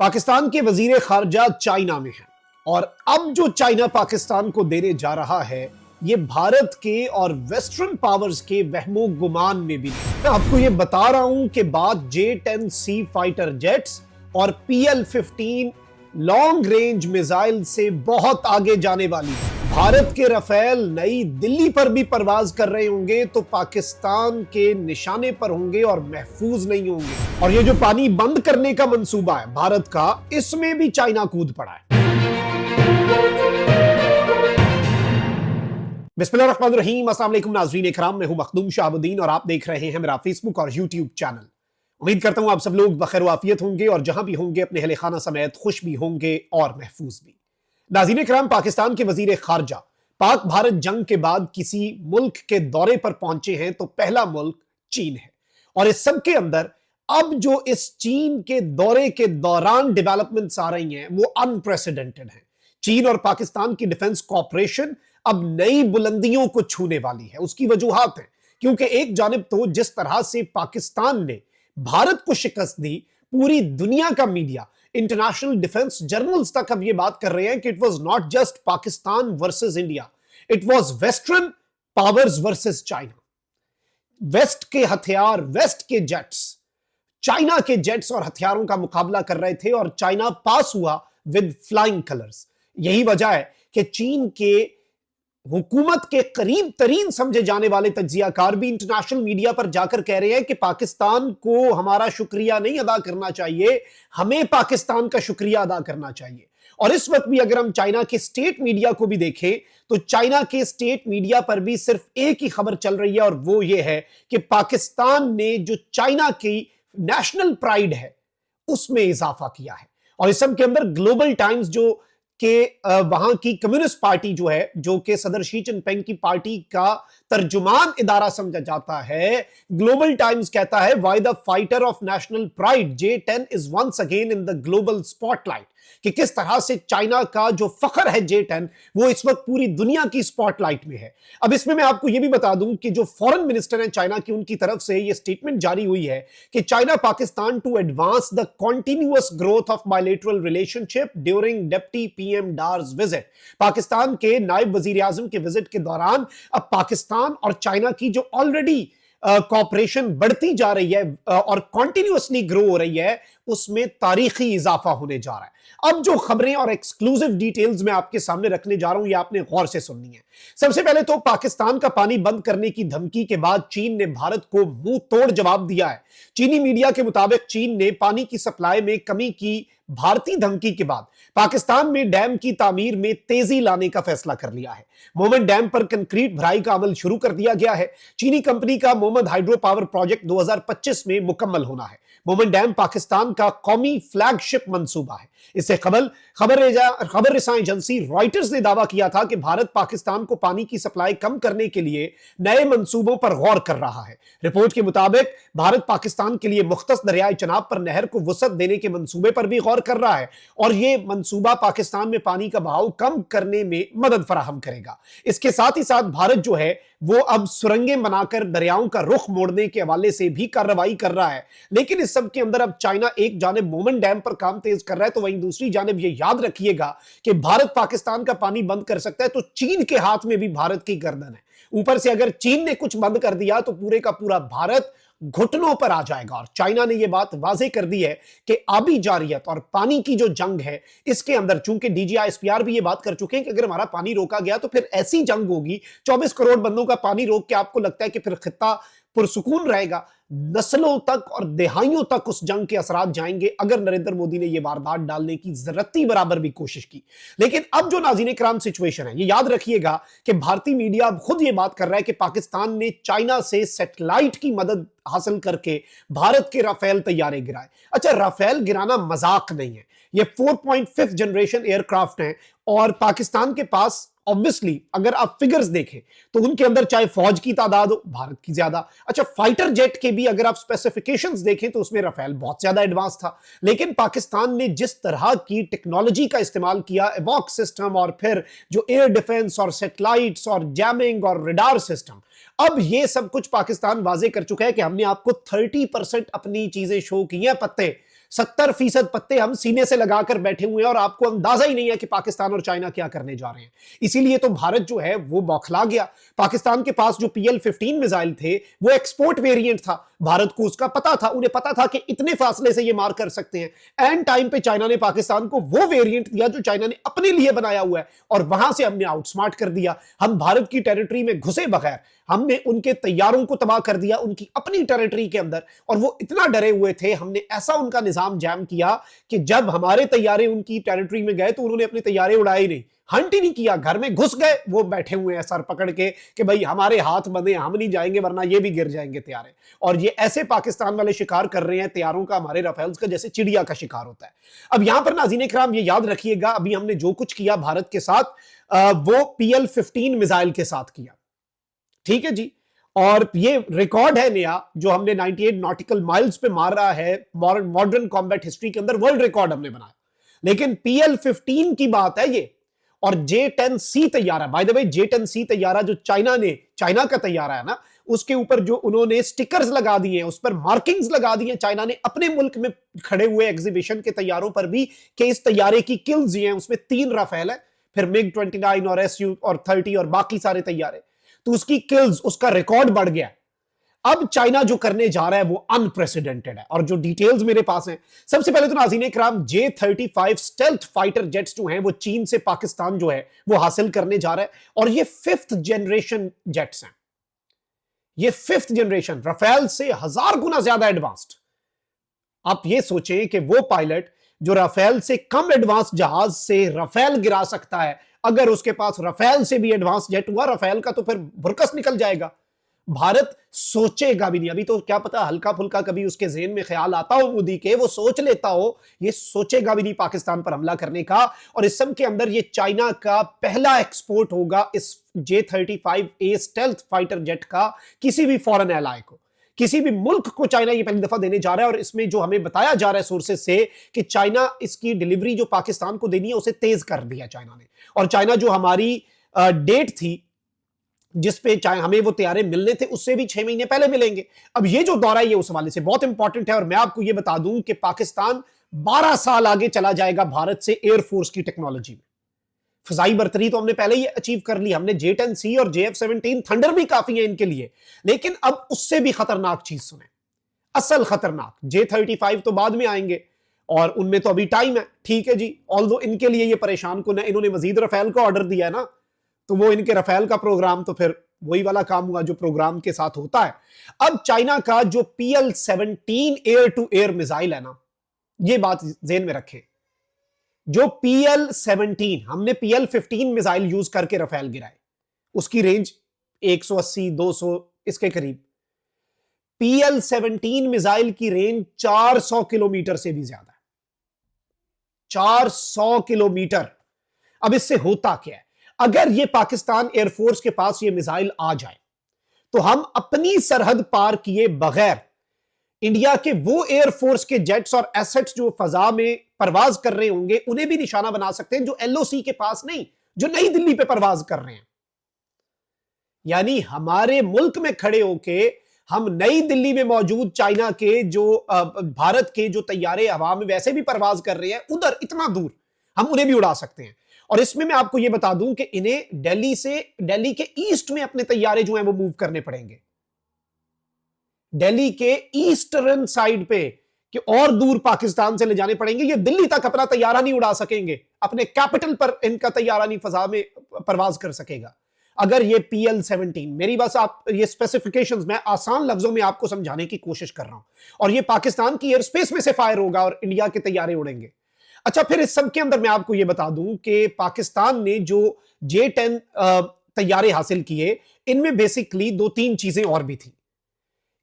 पाकिस्तान के वजीर खारजा चाइना में हैं और अब जो चाइना पाकिस्तान को देने जा रहा है ये भारत के और वेस्टर्न पावर्स के वहमो गुमान में भी नहीं। मैं आपको ये बता रहा हूं कि बात J-10C फाइटर जेट्स और PL-15 लॉन्ग रेंज मिसाइल से बहुत आगे जाने वाली है। भारत के राफेल नई दिल्ली पर भी परवाज कर रहे होंगे तो पाकिस्तान के निशाने पर होंगे और महफूज नहीं होंगे। और ये जो पानी बंद करने का मंसूबा है भारत का, इसमें भी चाइना कूद पड़ा है। बिस्मिल्लाहिर्रहमानिर्रहीम, अस्सलाम वालेकुम नाज़रीन इकराम, मैं हूं मखदूम शहाबुद्दीन और आप देख रहे हैं मेरा फेसबुक और यूट्यूब चैनल। उम्मीद करता हूं आप सब लोग बखैर वाफियत होंगे और जहां भी होंगे अपने अहले खाना समेत खुश भी होंगे और महफूज भी। नाज़रीन इकराम, पाकिस्तान के वजीर खारजा पाक भारत जंग के बाद किसी मुल्क के दौरे पर पहुंचे हैं तो पहला मुल्क चीन है। और इस सब के अंदर अब जो इस चीन के दौरे के दौरान डेवलपमेंट्स आ रही हैं वो अनप्रेसिडेंटेड हैं। चीन और पाकिस्तान की डिफेंस कॉपरेशन अब नई बुलंदियों को छूने वाली है। उसकी वजूहात हैं क्योंकि एक जानिब तो जिस तरह से पाकिस्तान ने भारत को शिकस्त दी, पूरी दुनिया का मीडिया, इंटरनेशनल डिफेंस जर्नल्स तक अब ये बात कर रहे हैं कि it was not just Pakistan versus India, it was western powers versus China. West के हथियार, वेस्ट के जेट्स चाइना के जेट्स और हथियारों का मुकाबला कर रहे थे और चाइना पास हुआ विद फ्लाइंग कलर्स। यही वजह है कि चीन के हुकूमत के करीब तरीन समझे जाने वाले तज्जियाकार भी इंटरनेशनल मीडिया पर जाकर कह रहे हैं कि पाकिस्तान को हमारा शुक्रिया नहीं अदा करना चाहिए, हमें पाकिस्तान का शुक्रिया अदा करना चाहिए। और इस वक्त भी अगर हम चाइना के स्टेट मीडिया को भी देखें तो चाइना के स्टेट मीडिया पर भी सिर्फ एक ही खबर चल रही है और वो ये है कि पाकिस्तान ने जो चाइना की नेशनल प्राइड है उसमें इजाफा किया है। और इस सब के अंदर ग्लोबल टाइम्स जो कि वहां की कम्युनिस्ट पार्टी जो है, जो कि सदर शी जिनपिंग की पार्टी का तर्जुमान इदारा समझा जाता है, ग्लोबल टाइम्स कहता है why the fighter of national pride J-10 is once again in the global spotlight. कि किस तरह से चाइना का जो फखर है J-10 वो इस वक्त पूरी दुनिया की स्पॉटलाइट में है। अब इसमें मैं आपको यह भी बता दूं कि जो फॉरेन मिनिस्टर हैं चाइना की, उनकी तरफ से यह स्टेटमेंट जारी हुई है कि China Pakistan to advance the continuous growth of bilateral relationship during deputy PM Dar's visit. Pakistan के नायब वजीर आजम के विजिट के दौरान अब पाकिस्तान और चाइना की जो ऑलरेडी कॉपरेशन बढ़ती जा रही है और कॉन्टिन्यूअसली ग्रो हो रही है, उसमें तारीखी इजाफा होने जा रहा है। अब जो खबरें और एक्सक्लूसिव डिटेल्स मैं आपके सामने रखने जा रहा हूं, ये आपने गौर से सुननी है। सबसे पहले तो पाकिस्तान का पानी बंद करने की धमकी के बाद चीन ने भारत को मुंह तोड़ जवाब दिया है। चीनी मीडिया के मुताबिक चीन ने पानी की सप्लाई में कमी की भारतीय धमकी के बाद पाकिस्तान में डैम की तामीर में तेजी लाने का फैसला कर लिया है। मोमेंट डैम पर कंक्रीट भराई का अमल शुरू कर दिया गया है। चीनी कंपनी का मोमेंट हाइड्रो पावर प्रोजेक्ट 2025 में मुकम्मल होना है। मोमेंट डैम पाकिस्तान का कौमी फ्लैगशिप मंसूबा है। इससे खबर रिसाई एजेंसी रॉयटर्स ने दावा किया था कि भारत पाकिस्तान को पानी की सप्लाई कम करने के लिए नए मंसूबों पर गौर कर रहा है। रिपोर्ट के मुताबिक भारत पाकिस्तान के लिए मुख्तस दरियाए चनाब पर नहर को वसअत देने के मंसूबे पर भी गौर कर रहा है और यह मंसूबा पाकिस्तान में पानी का बहाव कम करने में मदद फराहम करेगा। इसके साथ ही साथ भारत जो है वो अब सुरंगें बनाकर दरियाओं का रुख मोड़ने के हवाले से भी कार्रवाई कर रहा है। लेकिन इस सब के अंदर अब चाइना एक जानिब मोमेंट डैम पर काम तेज कर रहा है तो वहीं दूसरी जानिब ये याद रखिएगा कि भारत पाकिस्तान का पानी बंद कर सकता है तो चीन के हाथ में भी भारत की गर्दन है। ऊपर से अगर चीन ने कुछ बंद कर दिया तो पूरे का पूरा भारत घुटनों पर आ जाएगा। और चाइना ने यह बात वाजे कर दी है कि आबी जारियत और पानी की जो जंग है इसके अंदर, चूंकि DGISPR भी यह बात कर चुके हैं कि अगर हमारा पानी रोका गया तो फिर ऐसी जंग होगी, 24 करोड़ बंदों का पानी रोक के आपको लगता है कि फिर खित्ता पुरसुकून रहेगा? नस्लों तक और दहाइयों तक उस जंग के असरात जाएंगे अगर नरेंद्र मोदी ने यह वारदात डालने की जरती बराबर भी कोशिश की। लेकिन अब जो नाज़रीन इकराम सिचुएशन है, ये याद रखिएगा कि भारतीय मीडिया अब खुद ये बात कर रहा है कि पाकिस्तान ने चाइना से सैटेलाइट की मदद हासिल करके भारत के राफेल तैयारे गिराए। अच्छा, राफेल गिराना मजाक नहीं है, ये 4.5 जनरेशन एयरक्राफ्ट हैं और पाकिस्तान के पास ऑब्वियसली अगर आप फिगर्स देखें तो उनके अंदर चाहे फौज की तादाद हो भारत की ज्यादा। अच्छा, फाइटर जेट के भी अगर आप स्पेसिफिकेशंस देखें तो उसमें राफेल बहुत ज्यादा एडवांस था। लेकिन पाकिस्तान ने जिस तरह की टेक्नोलॉजी का इस्तेमाल किया, एवॉक सिस्टम और फिर जो एयर डिफेंस और सैटेलाइट्स और जैमिंग और रडार सिस्टम, अब ये सब कुछ पाकिस्तान वाजे कर चुका है कि हमने आपको 30% अपनी चीजें शो की हैं पत्ते, 70% पत्ते हम सीने से लगाकर बैठे हुए हैं और आपको अंदाजा ही नहीं है कि पाकिस्तान और चाइना क्या करने जा रहे हैं। इसीलिए तो भारत जो है वो बौखला गया। पाकिस्तान के पास जो PL-15 मिसाइल थे वो एक्सपोर्ट वेरिएंट था, भारत को उसका पता था, उन्हें पता था कि इतने फासले से ये मार कर सकते हैं। एंड टाइम पे चाइना ने पाकिस्तान को वो वेरिएंट दिया जो चाइना ने अपने लिए बनाया हुआ है और वहां से हमने आउटस्मार्ट कर दिया। हम भारत की टेरिटरी में घुसे बगैर हमने उनके तैयारों को तबाह कर दिया उनकी अपनी टेरिटरी के अंदर, और वो इतना डरे हुए थे, हमने ऐसा उनका निजाम जैम किया कि जब हमारे तैयारे उनकी टेरिटरी में गए तो उन्होंने अपने तैयारे उड़ाए ही नहीं, हंट ही नहीं किया, घर में घुस गए। वो बैठे हुए हैं सर पकड़ के कि भाई हमारे हाथ बंधे, हम नहीं जाएंगे वरना ये भी गिर जाएंगे तैयारे। और ये ऐसे पाकिस्तान वाले शिकार कर रहे हैं तैयारों का, हमारे राफेल्स का, जैसे चिड़िया का शिकार होता है। अब यहां पर नाज़रीन इकराम ये याद रखिएगा, अभी हमने जो कुछ किया भारत के साथ वो PL-15 मिसाइल के साथ किया, ठीक है जी। और ये रिकॉर्ड है नया जो हमने 98 नॉटिकल माइल्स पे मार रहा है मॉडर्न कॉम्बैट हिस्ट्री के अंदर, वर्ल्ड रिकॉर्ड हमने बनाया। लेकिन PL-15 की बात है ये। और J-10C तैयारा, by the way J-10C तैयारा जो चाइना का तैयारा है ना, उसके ऊपर जो उन्होंने स्टिकर्स लगा दिए हैं, उस पर मार्किंग्स लगा दी हैं चाइना ने अपने मुल्क में खड़े हुए एग्जीबिशन के तैयारों पर भी कि इस तैयारे की किल्स ये हैं। उसमें 3 राफेल है, फिर MiG-29 और SU और 30 और बाकी सारे तैयारे, तो उसकी किल्स, उसका रिकॉर्ड बढ़ गया। अब चाइना जो करने जा रहा है वो अनप्रेसिडेंटेड है, और जो डिटेल्स मेरे पास हैं, सबसे पहले तो नाज़रीन इकराम J-35 स्टेल्थ फाइटर जेट्स जो हैं वो चीन से पाकिस्तान जो है वो हासिल करने जा रहा है, और ये 5th जनरेशन जेट्स हैं। ये 5th जनरेशन राफेल से 1000 गुना ज्यादा एडवांस्ड। आप ये सोचें कि वो पायलट जो राफेल से कम एडवांस जहाज से राफेल गिरा सकता है, अगर उसके पास राफेल से भी एडवांस जेट हुआ राफेल का, तो फिर भुरकस निकल जाएगा। भारत सोचेगा भी नहीं। अभी तो क्या पता हल्का फुल्का कभी उसके ज़हन में ख्याल आता हो मोदी के, वो सोच लेता हो, ये सोचेगा भी नहीं पाकिस्तान पर हमला करने का। और इस सब के अंदर ये चाइना का पहला एक्सपोर्ट होगा इस J-35A स्टेल्थ फाइटर जेट का किसी भी फॉरेन एलाय को, किसी भी मुल्क को चाइना ये पहली दफा देने जा रहा है। और इसमें जो हमें बताया जा रहा है सोर्सेज से कि चाइना इसकी डिलीवरी जो पाकिस्तान को देनी है उसे तेज कर दिया चाइना ने। और चाइना जो हमारी डेट थी जिसपे चाहे हमें वो तैयारे मिलने थे, उससे भी 6 महीने पहले मिलेंगे। अब ये जो दौरा है ये उस हवाले से बहुत इंपॉर्टेंट है। और मैं आपको ये बता दूं कि पाकिस्तान 12 साल आगे चला जाएगा भारत से एयरफोर्स की टेक्नोलॉजी में। फजाई बर्तरी तो हमने पहले ही अचीव कर ली, हमने J-10C और JF-17 थंडर भी काफी है इनके लिए। लेकिन अब उससे भी खतरनाक चीज सुने, असल खतरनाक J-35 तो बाद में आएंगे और उनमें तो अभी टाइम है, ठीक है जी। ऑल्दो इनके लिए ये परेशान को, इन्होंने मजीद रफेल का ऑर्डर दिया है ना, तो वो इनके रफेल का प्रोग्राम तो फिर वही वाला काम हुआ जो प्रोग्राम के साथ होता है। अब चाइना का जो PL-17 air to air missile है ना, ये बात ज़हन में रखें, जो PL-17 हमने PL-15 मिसाइल यूज करके रफेल गिराए, उसकी रेंज 180-200 इसके करीब। PL-17 मिसाइल की रेंज 400 किलोमीटर से भी ज्यादा है, 400 किलोमीटर। अब इससे होता क्या है, अगर ये पाकिस्तान एयरफोर्स के पास ये मिसाइल आ जाए तो हम अपनी सरहद पार किए बगैर इंडिया के वो एयरफोर्स के जेट्स और एसेट्स जो फजा में परवाज कर रहे होंगे उन्हें भी निशाना बना सकते हैं, जो LOC के पास नहीं, जो नई दिल्ली पे परवाज कर रहे हैं। यानी हमारे मुल्क में खड़े होके हम नई दिल्ली में मौजूद चाइना के जो भारत के जो तैयारे हवा में वैसे भी परवाज कर रहे हैं, उधर इतना दूर हम उन्हें भी उड़ा सकते हैं। और इसमें मैं आपको यह बता दूं कि इन्हें दिल्ली के ईस्ट में अपने तैयारे जो हैं वो मूव करने पड़ेंगे, दिल्ली के ईस्टर्न साइड पे, कि और दूर पाकिस्तान से ले जाने पड़ेंगे। ये दिल्ली तक अपना तैयारा नहीं उड़ा सकेंगे, अपने कैपिटल पर इनका तैयारा नहीं फजा में परवाज कर सकेगा अगर ये PL-17। मेरी बस आप ये स्पेसिफिकेशंस मैं आसान लफ्जों में आपको समझाने की कोशिश कर रहा हूं। और ये पाकिस्तान की एयर स्पेस में से फायर होगा और इंडिया के तैयारे उड़ेंगे। अच्छा, फिर इस सब के अंदर मैं आपको यह बता दूं कि पाकिस्तान ने जो J-10 तैयारे हासिल किए, इनमें बेसिकली 2-3 चीजें और भी थी।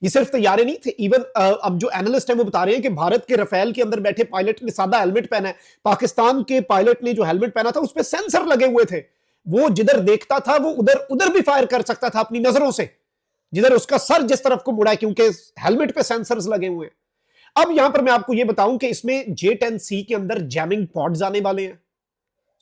ये सिर्फ तैयारे नहीं थे, इवन अब जो एनालिस्ट हैं वो बता रहे हैं कि भारत के रफेल के अंदर बैठे पायलट ने सादा हेलमेट पहना है, पाकिस्तान के पायलट ने जो हेलमेट पहना था उस पर सेंसर लगे हुए थे। वो जिधर देखता था वो उधर भी फायर कर सकता था अपनी नजरों से, जिधर उसका सर जिस तरफ को मुड़ा है, क्योंकि हेलमेट पे सेंसर्स लगे हुए हैं। अब यहां पर मैं आपको यह बताऊं कि इसमें J-10C के अंदर जैमिंग पॉड्स आने वाले हैं,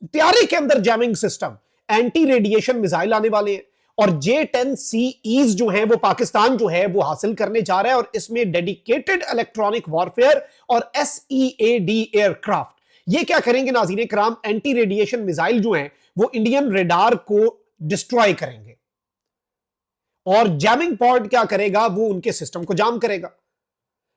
तैयारे के अंदर jamming system, anti radiation missile आने वाले हैं, और J-10C जो है वो पाकिस्तान जो है वो हासिल करने जा रहा है, और इसमें डेडिकेटेड इलेक्ट्रॉनिक वॉरफेयर और SEAD एयरक्राफ्ट ये क्या करेंगे नाज़रीन कराम, एंटी रेडिएशन मिसाइल जो हैं वो इंडियन रेडार को डिस्ट्रॉय करेंगे, और जैमिंग पॉड क्या करेगा, वो उनके सिस्टम को जाम करेगा,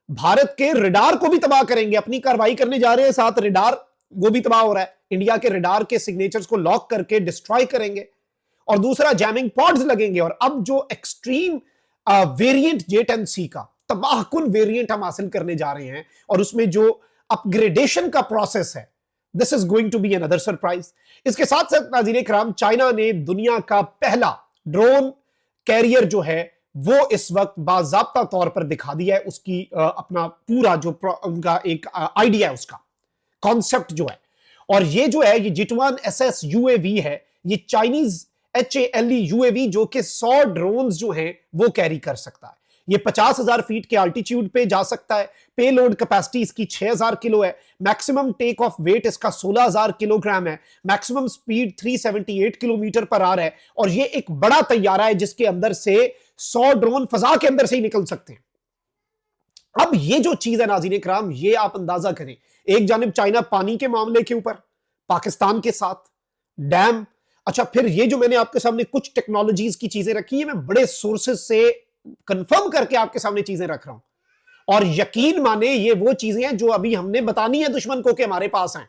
भारत के रेडार को भी तबाह करेंगे। अपनी कार्रवाई करने जा रहे हैं, साथ रेडार वो भी तबाह हो रहा है, इंडिया के रेडार के सिग्नेचर्स को लॉक करके डिस्ट्रॉय करेंगे, और दूसरा जैमिंग पॉड्स लगेंगे। और अब जो एक्सट्रीम वेरिएंट J-10C का तबाहकुन वेरिएंट हम हासिल करने जा रहे हैं, और उसमें जो अपग्रेडेशन का प्रोसेस है, this is going to be another surprise. इसके साथ साथ नाज़रीन इकराम, चाइना ने दुनिया का पहला ड्रोन कैरियर जो है वो इस वक्त बाज़ाब्ता तौर पर दिखा दिया है, उसकी अपना पूरा जो उनका एक आइडिया है, उसका कॉन्सेप्ट जो है। और ये जो है ये जिटवान SS UAV है, ये चाइनीज HALE UAV जो कि 100 ड्रोन जो हैं वो कैरी कर सकता है। ये 50,000 फीट के अल्टीट्यूड पे जा सकता है, पेलोड कैपेसिटी इसकी 6,000 किलो है, मैक्सिमम टेक ऑफ वेट इसका 16,000 किलोग्राम है, maximum speed 378 kilometre per hour है, और ये एक बड़ा तैयारा है जिसके अंदर से 100 ड्रोन फजा के अंदर से ही निकल सकते हैं। अब ये जो चीज है नाज़रीन इकराम, ये आप अंदाजा करें, एक जानिब चाइना पानी के मामले के ऊपर पाकिस्तान के साथ डैम, अच्छा फिर ये जो मैंने आपके सामने कुछ टेक्नोलॉजीज की चीजें रखी है, मैं बड़े सोर्सेज से कंफर्म करके आपके सामने चीजें रख रहा हूं, और यकीन माने ये वो चीजें हैं जो अभी हमने बतानी है दुश्मन को कि हमारे पास हैं।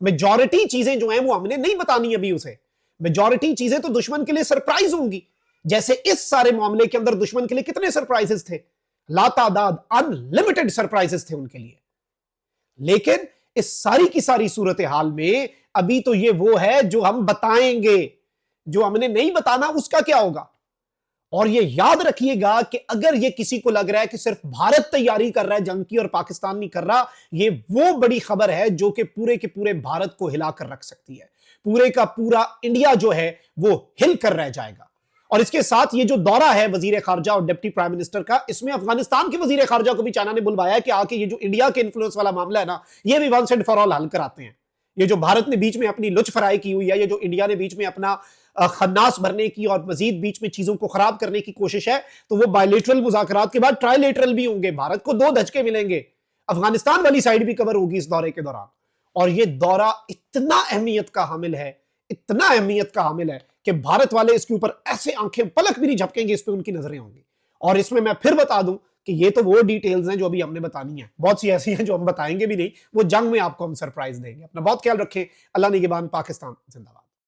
मेजॉरिटी चीजें जो हैं वो हमने नहीं बतानी अभी उसे, मेजॉरिटी चीजें तो दुश्मन के लिए सरप्राइज होंगी, जैसे इस सारे मामले के अंदर दुश्मन के लिए कितने सरप्राइजेस थे, लातादाद अनलिमिटेड सरप्राइजेस थे उनके लिए। लेकिन इस सारी की सारी सूरत हाल में अभी तो ये वो है जो हम बताएंगे, जो हमने नहीं बताना उसका क्या होगा। और ये याद रखिएगा कि अगर ये किसी को लग रहा है कि सिर्फ भारत तैयारी कर रहा है जंग की और पाकिस्तान नहीं कर रहा, ये वो बड़ी खबर है जो कि पूरे के पूरे भारत को हिलाकर रख सकती है, पूरे का पूरा इंडिया जो है वो हिल कर रह जाएगा। और इसके साथ ये जो दौरा है वजीर खारजा और डिप्टी प्राइम मिनिस्टर का, इसमें अफगानिस्तान के वजीर खारजा को भी चाइना ने बुलवाया कि आके ये जो इंडिया के इन्फ्लुएंस वाला मामला है ना, ये भी वंस एंड फॉर ऑल हल कराते हैं। ये जो भारत ने बीच में अपनी लुच फराई की हुई है, ये जो इंडिया ने बीच में अपना खन्नास भरने की और मजीद बीच में चीजों को खराब करने की कोशिश है, तो वो बायलेटरल मुज़ाकरात के बाद ट्राइलेटरल भी होंगे, भारत को 2 धचके मिलेंगे, अफगानिस्तान वाली साइड भी कवर होगी इस दौरे के दौरान। और ये दौरा इतना अहमियत का हामिल है, इतना अहमियत का हामिल है कि भारत वाले इसके ऊपर ऐसे आंखें पलक भी नहीं झपकेंगे, इस पर उनकी नजरें होंगी। और इसमें मैं फिर बता दूं कि ये तो वो डिटेल्स हैं जो अभी हमने बतानी है, बहुत सी ऐसी हैं जो हम बताएंगे भी नहीं, वो जंग में आपको हम सरप्राइज देंगे। अपना बहुत ख्याल रखें। अल्लाह निगहबान। पाकिस्तान जिंदाबाद।